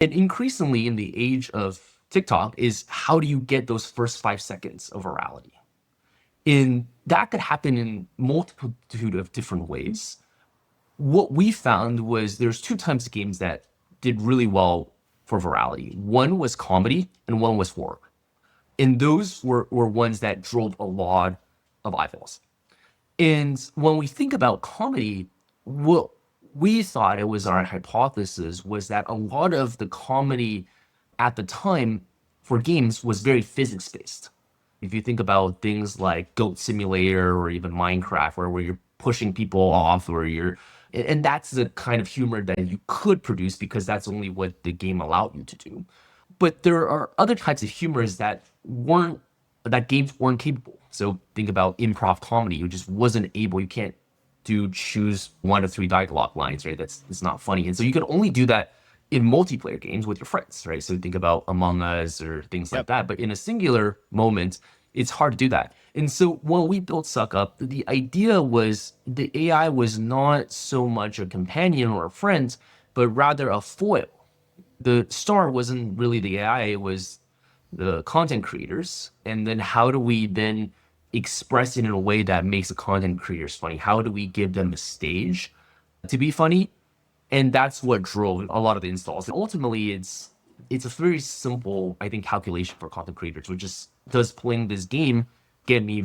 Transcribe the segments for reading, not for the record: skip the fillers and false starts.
And increasingly in the age of TikTok is how do you get those first 5 seconds of virality? And that could happen in multitude of different ways. What we found was there's two types of games that did really well for virality. One was comedy and one was horror. And those were ones that drove a lot of eyeballs. And when we think about comedy, what we thought it was our hypothesis was that a lot of the comedy at the time for games was very physics based. If you think about things like Goat Simulator or even Minecraft, where you're pushing people off, or and that's the kind of humor that you could produce because that's only what the game allowed you to do. But there are other types of humors that games weren't capable. So think about improv comedy. You just wasn't able. You can't choose 1 to 3 dialogue lines, right? That's it's not funny. And so you can only do that in multiplayer games with your friends, right? So think about Among Us or things like Yep. that. But in a singular moment, it's hard to do that. And so when we built Suck Up, the idea was the AI was not so much a companion or a friend, but rather a foil. The star wasn't really the AI, it was the content creators. And then how do we then express it in a way that makes the content creators funny? How do we give them a stage to be funny? And that's what drove a lot of the installs. And ultimately, it's a very simple, I think, calculation for content creators, which is does playing this game get me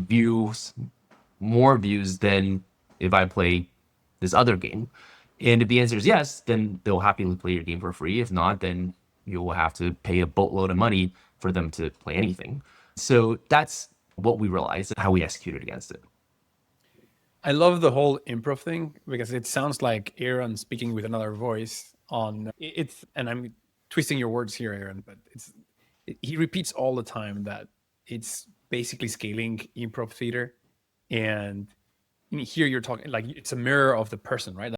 more views than if I play this other game? And if the answer is yes, then they'll happily play your game for free. If not, then you will have to pay a boatload of money for them to play anything. So that's what we realized and how we executed against it. I love the whole improv thing because it sounds like Aaron speaking with another voice on it's, and I'm twisting your words here, Aaron, but he repeats all the time that it's basically scaling improv theater. And here you're talking like it's a mirror of the person, right?